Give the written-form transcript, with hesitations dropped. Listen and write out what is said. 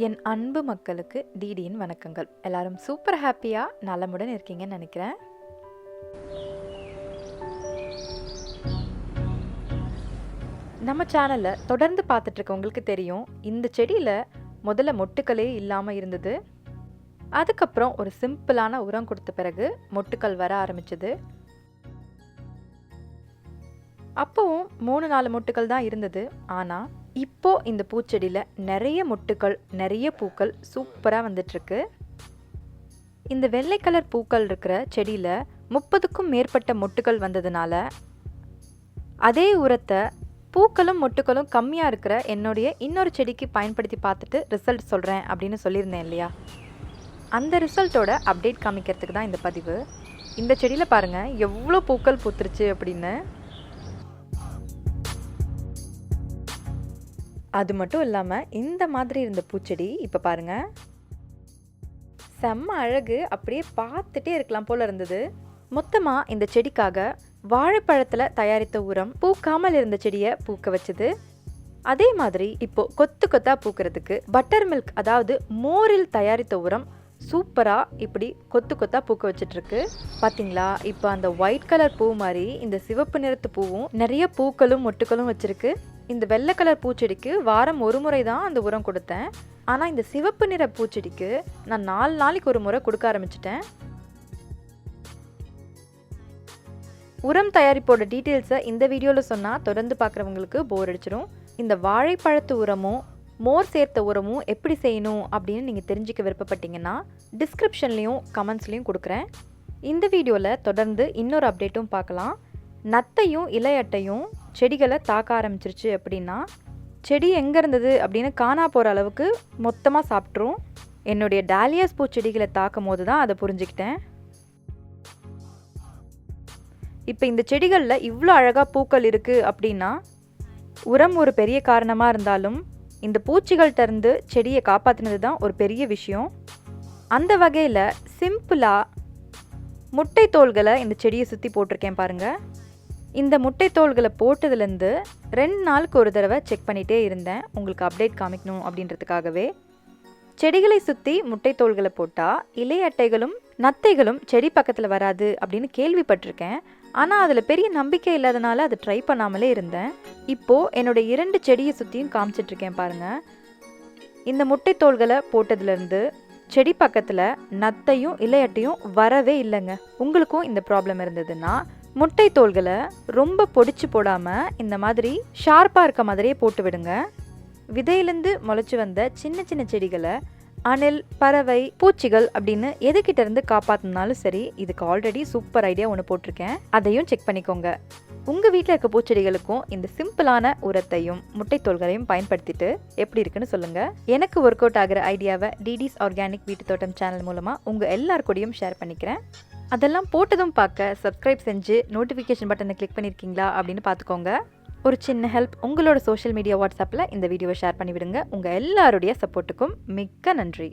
என் அன்பு மக்களுக்கு டிடியின் வணக்கங்கள். எல்லாரும் சூப்பர் ஹாப்பியாக நலமுடன் இருக்கீங்கன்னு நினைக்கிறேன். நம்ம சேனலை தொடர்ந்து பார்த்துட்ருக்கவங்களுக்கு தெரியும், இந்த செடியில் முதல்ல மொட்டுக்களே இல்லாமல் இருந்தது. அதுக்கப்புறம் ஒரு சிம்பிளான உரம் கொடுத்த பிறகு மொட்டுக்கள் வர ஆரம்பிச்சது. அப்போவும் 3-4 மொட்டுக்கள் தான் இருந்தது. ஆனால் இப்போ இந்த பூச்செடியில் நிறைய மொட்டுக்கள், நிறைய பூக்கள் சூப்பராக வந்துட்டுருக்கு. இந்த வெள்ளை கலர் பூக்கள் இருக்கிற செடியில் 30க்கும் மேற்பட்ட மொட்டுக்கள் வந்ததுனால அதே உரத்தை பூக்களும் மொட்டுக்களும் கம்மியாக இருக்கிற என்னுடைய இன்னொரு செடிக்கு பயன்படுத்தி பார்த்துட்டு ரிசல்ட் சொல்கிறேன் அப்படின்னு சொல்லியிருந்தேன் இல்லையா? அந்த ரிசல்ட்டோட அப்டேட் காமிக்கிறதுக்கு தான் இந்த பதிவு. இந்த செடியில் பாருங்கள் எவ்வளோ பூக்கள் பூத்துருச்சு அப்படின்னு. அது மட்டும் இல்லாமல் இந்த மாதிரி இருந்த பூச்செடி இப்போ பாருங்கள் செம்ம அழகு, அப்படியே பார்த்துட்டே இருக்கலாம் போல இருந்தது. மொத்தமாக இந்த செடிக்காக வாழைப்பழத்தில் தயாரித்த உரம் பூக்காமல் இருந்த செடியை பூக்க வச்சது. அதே மாதிரி இப்போ கொத்து கொத்தாக பூக்கிறதுக்கு பட்டர் மில்க், அதாவது மோரில் தயாரித்த உரம் சூப்பராக இப்படி கொத்து கொத்தாக பூக்க வச்சிட்ருக்கு. பார்த்தீங்களா? இப்போ அந்த ஒயிட் கலர் பூ மாதிரி இந்த சிவப்பு நிறத்து பூவும் நிறைய பூக்களும் மொட்டுக்களும் வச்சிருக்கு. இந்த வெள்ளை கலர் பூச்செடிக்கு வாரம் ஒரு முறை தான் அந்த உரம் கொடுத்தேன். ஆனால் இந்த சிவப்பு நிற பூச்செடிக்கு நான் 4 நாளைக்கு ஒரு முறை கொடுக்க ஆரம்பிச்சிட்டேன். உரம் தயாரிப்போட டீட்டெயில்ஸை இந்த வீடியோவில் சொன்னால் தொடர்ந்து பார்க்குறவங்களுக்கு போர் அடிச்சிடும். இந்த வாழைப்பழத்து உரமும் மோர் சேர்த்த உரமும் எப்படி செய்யணும் அப்படின்னு நீங்கள் தெரிஞ்சுக்க விருப்பப்பட்டீங்கன்னா டிஸ்கிரிப்ஷன்லேயும் கமெண்ட்ஸ்லேயும் கொடுக்குறேன். இந்த வீடியோவில் தொடர்ந்து இன்னொரு அப்டேட்டும் பார்க்கலாம். நத்தையும் இலையட்டையும் செடிகளை தாக்க ஆரம்பிச்சிருச்சு அப்படின்னா செடி எங்கே இருந்தது அப்படின்னு காணா போகிற அளவுக்கு மொத்தமாக சாப்பிட்ரும். என்னுடைய டாலியாஸ் பூச்செடிகளை தாக்கும் போது தான் அதை புரிஞ்சுக்கிட்டேன். இப்போ இந்த செடிகளில் இவ்வளோ அழகாக பூக்கள் இருக்குது அப்படின்னா உரம் ஒரு பெரிய காரணமாக இருந்தாலும் இந்த பூச்சிகள்கிட்ட இருந்து செடியை காப்பாற்றினது தான் ஒரு பெரிய விஷயம். அந்த வகையில் சிம்பிளாக முட்டை தோல்களை இந்த செடியை சுற்றி போட்டிருக்கேன் பாருங்கள். இந்த முட்டை தோல்களை போட்டதுலேருந்து 2 நாளுக்கு ஒரு தடவை செக் பண்ணிகிட்டே இருந்தேன், உங்களுக்கு அப்டேட் காமிக்கணும் அப்படின்றதுக்காகவே. செடிகளை சுற்றி முட்டை தோல்களை போட்டால் இலை அட்டைகளும் நத்தைகளும் செடி பக்கத்தில் வராது அப்படின்னு கேள்விப்பட்டிருக்கேன். ஆனால் அதில் பெரிய நம்பிக்கை இல்லாதனால அதை ட்ரை பண்ணாமலே இருந்தேன். இப்போது என்னோடய 2 செடியை சுற்றியும் காமிச்சிட்ருக்கேன் பாருங்கள். இந்த முட்டை தோல்களை போட்டதுலேருந்து செடி பக்கத்தில் நத்தையும் இலையட்டையும் வரவே இல்லைங்க. உங்களுக்கும் இந்த ப்ராப்ளம் இருந்ததுன்னா முட்டை தோல்களை ரொம்ப பொடிச்சு போடாமல் இந்த மாதிரி ஷார்ப்பாக இருக்க மாதிரியே போட்டு விடுங்க. விதையிலேருந்து முளைச்சி வந்த சின்ன சின்ன செடிகளை அணில், பறவை, பூச்சிகள் அப்படின்னு எதுக்கிட்ட இருந்து காப்பாற்றினாலும் சரி, இதுக்கு ஆல்ரெடி சூப்பர் ஐடியா ஒன்று போட்டிருக்கேன், அதையும் செக் பண்ணிக்கோங்க. உங்கள் வீட்டில் இருக்க பூச்செடிகளுக்கும் இந்த சிம்பிளான உரத்தையும் முட்டை தோல்களையும் பயன்படுத்திட்டு எப்படி இருக்குன்னு சொல்லுங்கள். எனக்கு ஒர்க் அவுட் ஆகிற ஐடியாவை டிடிஸ் ஆர்கானிக் வீட்டு தோட்டம் சேனல் மூலமாக உங்கள் எல்லாருக்கூடையும் ஷேர் பண்ணிக்கிறேன். அதெல்லாம் போட்டதும் பார்க்க சப்ஸ்கிரைப் செஞ்சு நோட்டிஃபிகேஷன் பட்டனை கிளிக் பண்ணியிருக்கீங்களா அப்படின்னு பார்த்துக்கோங்க. ஒரு சின்ன ஹெல்ப், உங்களோட சோஷியல் மீடியா வாட்ஸ்அப்பில் இந்த வீடியோவை ஷேர் பண்ணிவிடுங்க. உங்கள் எல்லாருடைய சப்போர்ட்டுக்கும் மிக்க நன்றி.